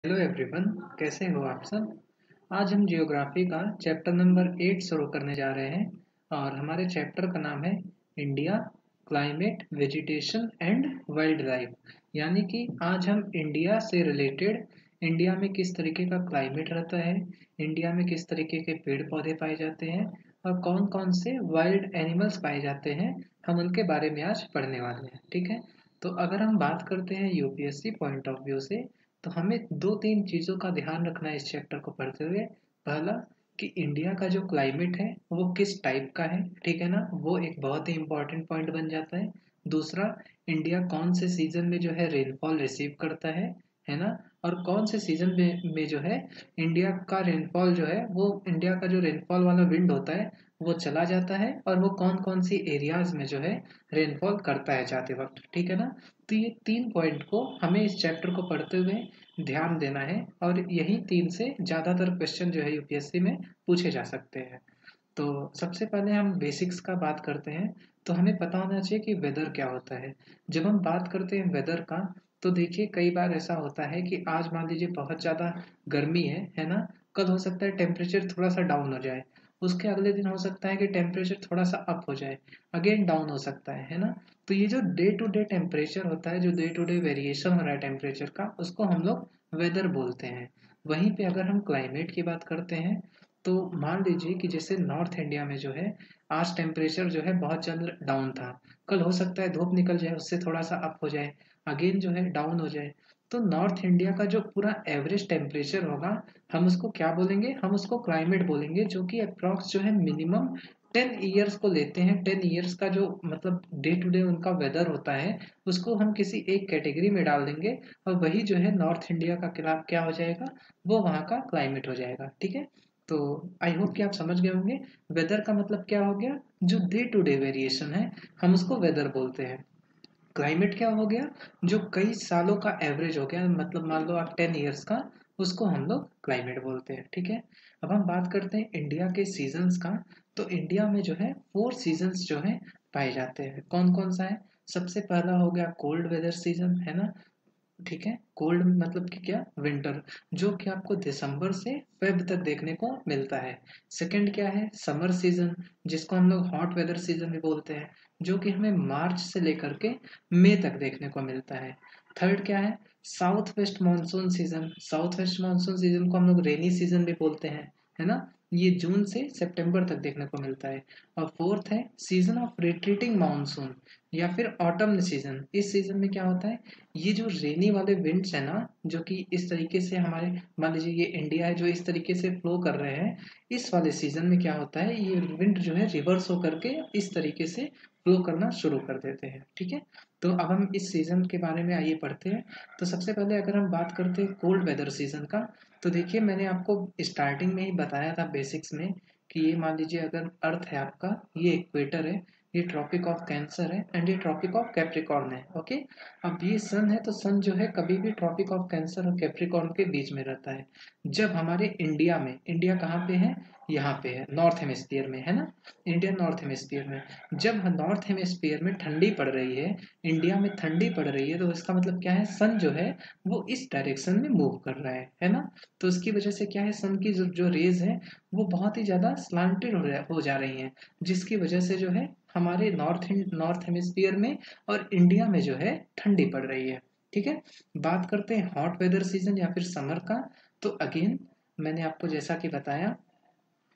Hello everyone, कैसे हो आप सब। आज हम जियोग्राफी का चैप्टर नंबर 8 शुरू करने जा रहे हैं और हमारे चैप्टर का नाम है India, climate, vegetation and wild life. यानी कि आज हम इंडिया से रिलेटेड इंडिया में किस तरीके का क्लाइमेट रहता है, इंडिया में किस तरीके के पेड़ पौधे पाए जाते हैं और कौन कौन से वाइल्ड एनिमल्स पाए जाते हैं, हम उनके बारे में आज पढ़ने वाले हैं। ठीक है, तो अगर हम बात करते हैं यूपीएससी पॉइंट ऑफ व्यू से, तो हमें दो तीन चीज़ों का ध्यान रखना है इस चैप्टर को पढ़ते हुए। पहला, कि इंडिया का जो क्लाइमेट है वो किस टाइप का है, ठीक है ना, वो एक बहुत ही इंपॉर्टेंट पॉइंट बन जाता है। दूसरा, इंडिया कौन से सीजन में जो है रेनफॉल रिसीव करता है ना, और कौन से सीजन में जो है इंडिया का रेनफॉल जो है वो इंडिया का जो रेनफॉल वाला विंड होता है वो चला जाता है और वो कौन कौन सी एरियाज में जो है रेनफॉल करता है जाते वक्त, ठीक है ना। तो ये तीन पॉइंट को हमें इस चैप्टर को पढ़ते हुए ध्यान देना है और यही तीन से ज़्यादातर क्वेश्चन जो है यूपीएससी में पूछे जा सकते हैं। तो सबसे पहले हम बेसिक्स का बात करते हैं। तो हमें पता होना चाहिए कि वेदर क्या होता है। जब हम बात करते हैं वेदर का, तो देखिए कई बार ऐसा होता है कि आज मान लीजिए बहुत ज़्यादा गर्मी है ना। कल हो सकता है टेम्परेचर थोड़ा सा डाउन हो जाए, उसके अगले दिन हो सकता है कि टेम्परेचर थोड़ा सा अप हो जाए, अगेन डाउन हो सकता है ना। तो ये जो डे टू डे टेम्परेचर होता है, जो डे टू डे वेरिएशन हो रहा है टेम्परेचर का, उसको हम लोग वेदर बोलते हैं। वहीं पे अगर हम क्लाइमेट की बात करते हैं, तो मान लीजिए कि जैसे नॉर्थ इंडिया में जो है आज टेम्परेचर जो है बहुत ज़्यादा डाउन था, कल हो सकता है धूप निकल जाए, उससे थोड़ा सा अप हो जाए, अगेन जो है डाउन हो जाए। तो नॉर्थ इंडिया का जो पूरा एवरेज टेम्परेचर होगा, हम उसको क्या बोलेंगे, हम उसको क्लाइमेट बोलेंगे, जो कि अप्रॉक्स जो है मिनिमम 10 ईयर्स को लेते हैं। 10 ईयर्स का जो मतलब डे टू डे उनका वेदर होता है, उसको हम किसी एक कैटेगरी में डाल देंगे और वही जो है नॉर्थ इंडिया का क्या हो जाएगा, वो वहाँ का क्लाइमेट हो जाएगा। ठीक है, तो आई होप कि आप समझ गए होंगे। वेदर का मतलब क्या हो गया, जो डे टू डे वेरिएशन है हम उसको वेदर बोलते हैं। क्लाइमेट क्या हो गया, जो कई सालों का एवरेज हो गया, मतलब मान लो आप 10 ईयर्स का, उसको हम लोग क्लाइमेट बोलते हैं। ठीक है, अब हम बात करते हैं इंडिया के सीजन्स का। तो इंडिया में जो है 4 सीजन्स जो है पाए जाते हैं। कौन कौन सा है, सबसे पहला हो गया कोल्ड वेदर सीजन, है ना। ठीक है, कोल्ड मतलब कि क्या, विंटर, जो कि आपको दिसंबर से फेब तक देखने को मिलता है। सेकंड क्या है, समर सीजन, जिसको हम लोग हॉट वेदर सीजन भी बोलते हैं, जो कि हमें मार्च से लेकर के मई तक देखने को मिलता है। थर्ड क्या है, south west monsoon season. South west monsoon season को हम लोग रेनी सीजन भी बोलते हैं, है ना। ये जून से सितंबर तक देखने को मिलता है। और फोर्थ है सीजन ऑफ रिट्रीटिंग मानसून या फिर ऑटम सीजन। इस सीजन में क्या होता है, ये जो रेनी वाले विंड्स है ना, जो कि इस तरीके से हमारे, मान लीजिए ये इंडिया है जो इस तरीके से फ्लो कर रहे हैं, इस वाले सीजन में क्या होता है, ये विंड जो है रिवर्स होकर के इस तरीके से फ्लो करना शुरू कर देते हैं। ठीक है, तो अब हम इस सीजन के बारे में आइए पढ़ते हैं। तो सबसे पहले अगर हम बात करते हैं कोल्ड वेदर सीजन का, तो देखिए मैंने आपको स्टार्टिंग में ही बताया था बेसिक्स में कि ये मान लीजिए अगर अर्थ है आपका, ये इक्वेटर है, ये ट्रॉपिक ऑफ कैंसर है एंड ये ट्रॉपिक ऑफ कैप्रिकॉर्न है। ओके, अब ये सन है, तो सन जो है कभी भी ट्रॉपिक ऑफ कैंसर और कैप्रिकॉर्न के बीच में रहता है। जब हमारे इंडिया में, इंडिया कहाँ पे है, यहाँ पे है, नॉर्थ हेमिस्फीयर में, है ना, इंडिया नॉर्थ हेमिस्फीयर में। जब नॉर्थ हेमिस्फीयर में ठंडी पड़ रही है, इंडिया में ठंडी पड़ रही है, तो इसका मतलब क्या है, सन जो है वो इस डायरेक्शन में मूव कर रहा है ना। तो उसकी वजह से क्या है, सन की जो रेज है वो बहुत ही ज़्यादा स्लांटेड हो जा रही हैं, जिसकी वजह से जो है हमारे नॉर्थ हेमिस्फीयर में और इंडिया में जो है ठंडी पड़ रही है। ठीक है, बात करते हैं हॉट वेदर सीजन या फिर समर का। तो अगेन मैंने आपको जैसा कि बताया,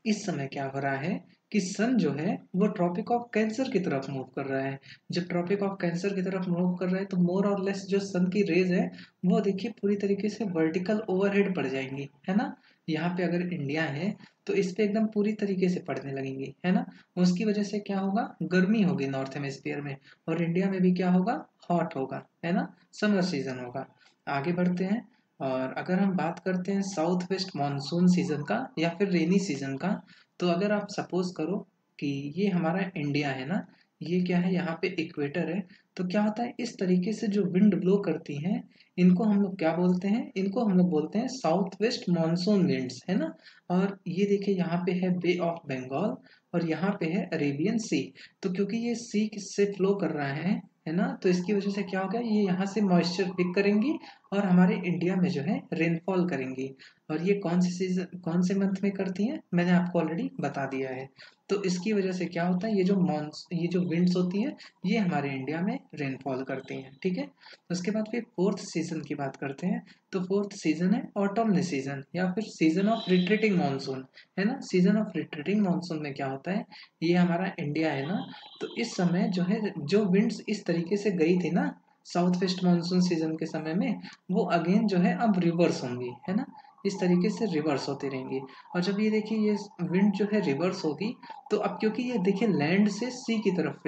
इस समय क्या हो रहा है कि सन जो है वो ट्रॉपिक ऑफ कैंसर की तरफ मूव कर रहा है। जब ट्रॉपिक ऑफ कैंसर की तरफ मूव कर रहा है, तो मोर और लेस जो सन की रेज है वो देखिए पूरी तरीके से वर्टिकल ओवरहेड पड़ जाएंगी, है ना। यहाँ पे अगर इंडिया है तो इस पे एकदम पूरी तरीके से पड़ने लगेंगी, है ना। उसकी वजह से क्या होगा, गर्मी होगी नॉर्थ हेमिस्फीयर में, और इंडिया में भी क्या होगा, हॉट होगा, है ना, समर सीजन होगा। आगे बढ़ते हैं, और अगर हम बात करते हैं साउथ वेस्ट मानसून सीजन का या फिर रेनी सीजन का, तो अगर आप सपोज करो कि ये हमारा इंडिया है ना, ये क्या है, यहाँ पे इक्वेटर है, तो क्या होता है, इस तरीके से जो विंड ब्लो करती हैं, इनको हम लोग क्या बोलते हैं, इनको हम लोग बोलते हैं साउथ वेस्ट मानसून विंड्स, है ना। और ये देखिए यहाँ पे है बे ऑफ बंगाल और यहाँ पे है अरेबियन सी। तो क्योंकि ये सी किससे फ्लो कर रहा है ना। तो इसकी वजह से क्या होगा, ये यहाँ से मॉइस्चर पिक करेंगी और हमारे इंडिया में जो है रेनफॉल करेंगी। और ये कौन से सीजन, कौन से मंथ में करती हैं, मैंने आपको ऑलरेडी बता दिया है। तो इसकी वजह से क्या होता है, ये जो विंड्स होती है ये हमारे इंडिया में रेनफॉल करती हैं, ठीक है। उसके बाद फिर फोर्थ सीजन की बात करते हैं। तो फोर्थ सीजन है ऑटोमन सीजन या फिर सीजन ऑफ रिट्रीटिंग मानसून, है ना। सीजन ऑफ रिट्रीटिंग मानसून में क्या होता है, ये हमारा इंडिया है ना, तो इस समय जो है जो विंड्स इस तरीके से गई थी ना साउथ वेस्ट मानसून सीजन के समय में, वो अगेन जो है अब रिवर्स होंगी, है ना। इस तरीके से रिवर्स होती रहेंगी। और जब ये देखिए ये विंड जो है रिवर्स होगी, तो अब क्योंकि ये देखिए लैंड से सी की तरफ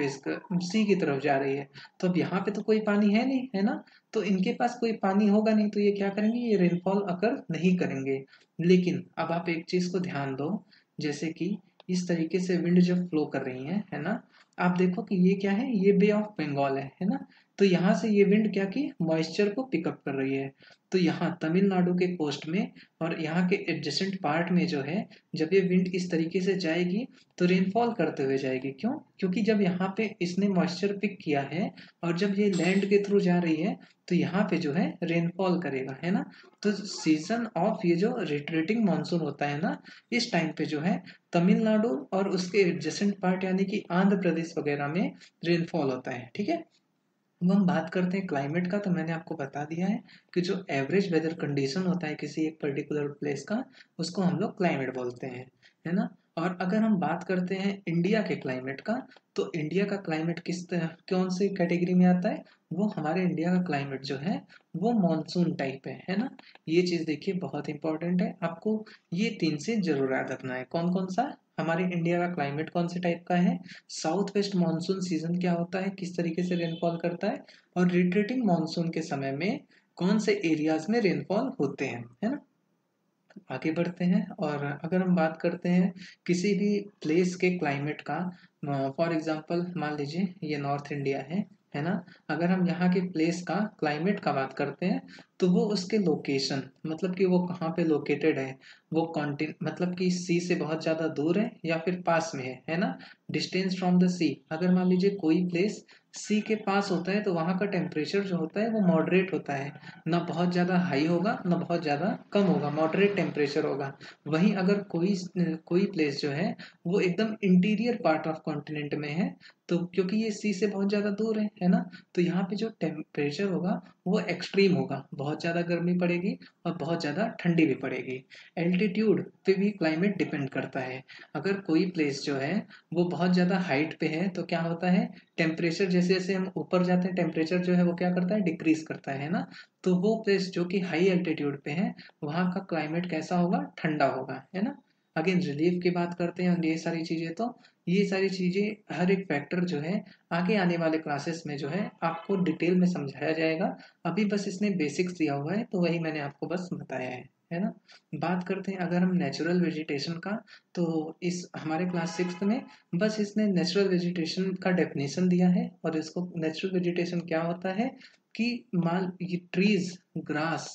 सी की तरफ जा रही है, तो अब यहाँ पे तो कोई पानी है नहीं, है ना। तो इनके पास कोई पानी होगा नहीं, तो ये क्या करेंगे, ये रेनफॉल अकर नहीं करेंगे। लेकिन अब आप एक चीज को ध्यान दो, जैसे कि इस तरीके से विंड जब फ्लो कर रही है ना, आप देखो कि ये क्या है, ये बे ऑफ बंगाल है ना। तो यहाँ से ये विंड क्या की मॉइस्चर को पिकअप कर रही है। तो यहाँ तमिलनाडु के कोस्ट में और यहाँ के एडजेसेंट पार्ट में जो है, जब ये विंड इस तरीके से जाएगी तो रेनफॉल करते हुए जाएगी। क्यों, क्योंकि जब यहाँ पे इसने मॉइस्चर पिक किया है और जब ये लैंड के थ्रू जा रही है, तो यहाँ पे जो है रेनफॉल करेगा, है ना। तो सीजन ऑफ ये जो रिट्रीटिंग मानसून होता है ना, इस टाइम पे जो है तमिलनाडु और उसके एडजेसेंट पार्ट यानी कि आंध्र प्रदेश वगैरह में रेनफॉल होता है, ठीक है। अब हम बात करते हैं क्लाइमेट का, तो मैंने आपको बता दिया है कि जो एवरेज वेदर कंडीशन होता है किसी एक पर्टिकुलर प्लेस का, उसको हम लोग क्लाइमेट बोलते हैं, है ना। और अगर हम बात करते हैं इंडिया के क्लाइमेट का, तो इंडिया का क्लाइमेट कौन सी कैटेगरी में आता है, वो हमारे इंडिया का क्लाइमेट जो है वो मानसून टाइप है ना। ये चीज देखिए बहुत इंपॉर्टेंट है आपको, ये तीन से जरूर याद रखना है। कौन कौन सा, हमारे इंडिया का क्लाइमेट कौन से टाइप का है, साउथ वेस्ट मानसून सीजन क्या होता है, किस तरीके से रेनफॉल करता है, और रिट्रीटिंग मानसून के समय में कौन से एरियाज में रेनफॉल होते हैं, है ना। आगे बढ़ते हैं और अगर हम बात करते हैं किसी भी प्लेस के क्लाइमेट का, फॉर एग्जांपल मान लीजिए ये नॉर्थ इंडिया है ना। अगर हम यहाँ के प्लेस का क्लाइमेट का बात करते हैं, तो वो उसके लोकेशन, मतलब कि वो कहाँ पे लोकेटेड है, वो कॉन्टिन मतलब कि सी से बहुत ज़्यादा दूर है या फिर पास में है ना। डिस्टेंस फ्रॉम द सी, अगर मान लीजिए कोई प्लेस सी के पास होता है, तो वहाँ का टेम्परेचर जो होता है वो मॉडरेट होता है, ना बहुत ज़्यादा हाई होगा ना बहुत ज़्यादा कम होगा, मॉडरेट टेम्परेचर होगा। वहीं अगर कोई प्लेस जो है वो एकदम इंटीरियर पार्ट ऑफ कॉन्टिनेंट में है, तो क्योंकि ये सी से बहुत ज़्यादा दूर है ना, तो यहाँ पे जो टेम्परेचर होगा वो एक्सट्रीम होगा, बहुत ज़्यादा गर्मी पड़ेगी और बहुत ज़्यादा ठंडी भी पड़ेगी। एल्टीट्यूड पे भी क्लाइमेट डिपेंड करता है। अगर कोई प्लेस जो है वो बहुत ज़्यादा हाइट पे है, तो क्या होता है, टेम्परेचर जैसे जैसे हम ऊपर जाते हैं टेम्परेचर जो है वो क्या करता है, डिक्रीज करता है ना। तो वो प्लेस जो कि हाई एल्टीट्यूड पे है, वहाँ का क्लाइमेट कैसा होगा, ठंडा होगा, है ना। अगेन रिलीफ की बात करते हैं, और ये सारी चीजें हर एक फैक्टर जो है आगे आने वाले क्लासेस में जो है आपको डिटेल में समझाया जाएगा। अभी बस इसने बेसिक्स दिया हुआ है, तो वही मैंने आपको बस बताया है ना। बात करते हैं अगर हम नेचुरल वेजिटेशन का, तो इस हमारे क्लास 6 में बस इसने नेचुरल वेजिटेशन का डेफिनेशन दिया है। और इसको नेचुरल वेजिटेशन क्या होता है कि मान ये ट्रीज, ग्रास,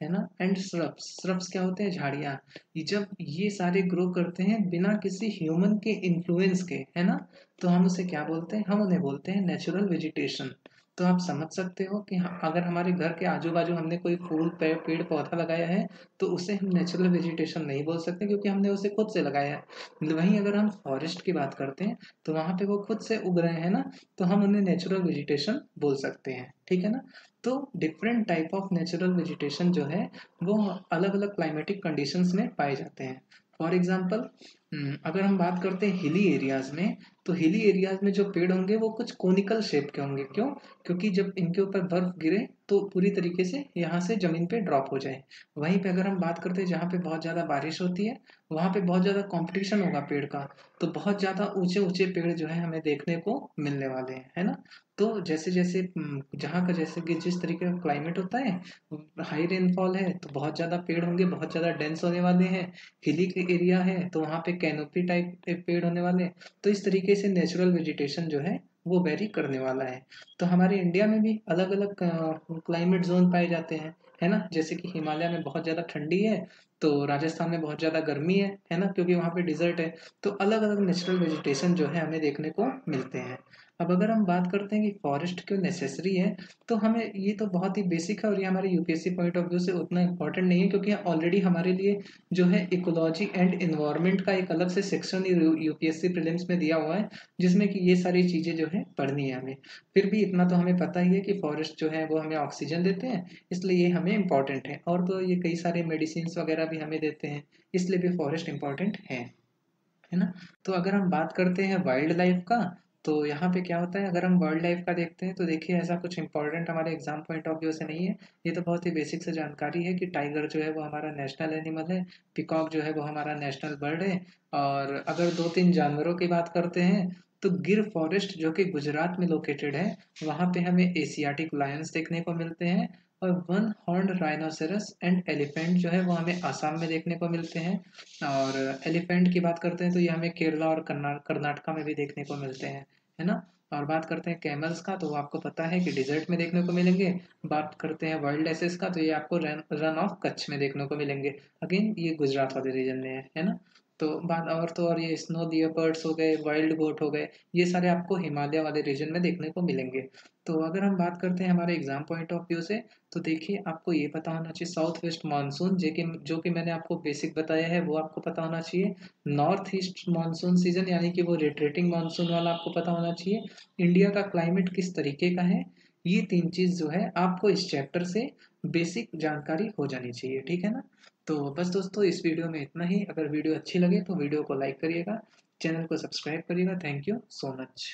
है ना, एंड श्रब्स क्या होते हैं, झाड़ियाँ, ये जब ये सारे ग्रो करते हैं बिना किसी ह्यूमन के इन्फ्लुएंस के, है ना, तो हम उसे क्या बोलते हैं, हम उन्हें बोलते हैं नेचुरल वेजिटेशन। तो आप समझ सकते हो कि अगर हमारे घर के आजू बाजू हमने कोई फूल पेड़ पौधा लगाया है, तो उसे हम नेचुरल वेजिटेशन नहीं बोल सकते, क्योंकि हमने उसे खुद से लगाया है। वहीं अगर हम फॉरेस्ट की बात करते हैं, तो वहां पे वो खुद से उग रहे हैं ना, तो हम उन्हें नेचुरल वेजिटेशन बोल सकते हैं, ठीक है ना। तो different type of natural vegetation जो है वो अलग अलग क्लाइमेटिक कंडीशंस में पाए जाते हैं। फॉर एग्जांपल अगर हम बात करते हैं हिली एरियाज में, तो हिली एरियाज में जो पेड़ होंगे वो कुछ कोनिकल शेप के होंगे। क्यों, क्योंकि जब इनके ऊपर बर्फ गिरे तो पूरी तरीके से यहाँ से जमीन पे ड्रॉप हो जाए। वहीं पे अगर हम बात करते हैं जहाँ पे बहुत ज़्यादा बारिश होती है, वहाँ पे बहुत ज़्यादा कंपटीशन होगा पेड़ का, तो बहुत ज़्यादा ऊंचे ऊंचे पेड़ जो है हमें देखने को मिलने वाले हैं, है ना। तो जैसे जैसे जहाँ का जैसे कि जिस तरीके का क्लाइमेट होता है, हाई रेनफॉल है तो बहुत ज़्यादा पेड़ होंगे, बहुत ज़्यादा डेंस होने वाले हैं। हिली एरिया है तो वहाँ पे कैनोपी टाइप पेड़ होने वाले हैं। तो इस तरीके से नेचुरल वेजिटेशन जो है वो वेरी करने वाला है। तो हमारे इंडिया में भी अलग अलग क्लाइमेट जोन पाए जाते हैं, है ना। जैसे कि हिमालय में बहुत ज़्यादा ठंडी है, तो राजस्थान में बहुत ज़्यादा गर्मी है ना, क्योंकि वहाँ पे डिजर्ट है। तो अलग अलग नेचुरल वेजिटेशन जो है हमें देखने को मिलते हैं। अब अगर हम बात करते हैं कि फॉरेस्ट क्यों नेसेसरी है, तो हमें ये तो बहुत ही बेसिक है और ये हमारे यूपीएससी पॉइंट ऑफ व्यू से उतना इम्पोर्टेंट नहीं है, क्योंकि ऑलरेडी हमारे लिए जो है इकोलॉजी एंड इन्वायरमेंट का एक अलग से सेक्शन यूपीएससी प्रीलिम्स में दिया हुआ है, जिसमें कि ये सारी चीज़ें जो है पढ़नी है हमें। फिर भी इतना तो हमें पता ही है कि फॉरेस्ट जो है वो हमें ऑक्सीजन देते हैं, इसलिए ये हमें इम्पोर्टेंट है। और तो ये कई सारे मेडिसिन वगैरह भी हमें देते हैं, इसलिए भी फॉरेस्ट इम्पोर्टेंट है ना। तो अगर हम बात करते हैं वाइल्ड लाइफ का, तो यहाँ पे क्या होता है, अगर हम वाइल्ड लाइफ का देखते हैं तो देखिए ऐसा कुछ इंपॉर्टेंट हमारे एग्जाम पॉइंट ऑफ व्यू से नहीं है। ये तो बहुत ही बेसिक से जानकारी है कि टाइगर जो है वो हमारा नेशनल एनिमल है, पिकॉक जो है वो हमारा नेशनल बर्ड है। और अगर दो तीन जानवरों की बात करते हैं तो गिर फॉरेस्ट जो कि गुजरात में लोकेटेड है, वहाँ पे हमें एशियाटिक लायंस देखने को मिलते हैं। और one horn rhinoceros and elephant जो है वो हमें आसाम में देखने को मिलते हैं। और एलिफेंट की बात करते हैं तो ये हमें केरला और कर्नाटका में भी देखने को मिलते हैं, है ना। और बात करते हैं कैमल्स का, तो वो आपको पता है कि डिजर्ट में देखने को मिलेंगे। बात करते हैं वाइल्ड एसेस का, तो ये आपको रन ऑफ कच्छ में देखने को मिलेंगे। अगेन ये गुजरात वाले रीजन में है ना। तो बात और तो और ये स्नो लियोपर्ड्स हो गए, वाइल्ड गोट हो गए, ये सारे आपको हिमालय वाले रीजन में देखने को मिलेंगे। तो अगर हम बात करते हैं हमारे एग्जाम पॉइंट ऑफ व्यू से, तो देखिए आपको ये पता होना चाहिए साउथ वेस्ट मानसून जो कि मैंने आपको बेसिक बताया है वो आपको पता होना चाहिए। नॉर्थ ईस्ट मानसून सीजन यानी कि वो रिट्रेटिंग मानसून वाला आपको पता होना चाहिए। इंडिया का क्लाइमेट किस तरीके का है, ये तीन चीज जो है आपको इस चैप्टर से बेसिक जानकारी हो जानी चाहिए, ठीक है ना। तो बस दोस्तों इस वीडियो में इतना ही। अगर वीडियो अच्छी लगे तो वीडियो को लाइक करिएगा, चैनल को सब्सक्राइब करिएगा। Thank you so much.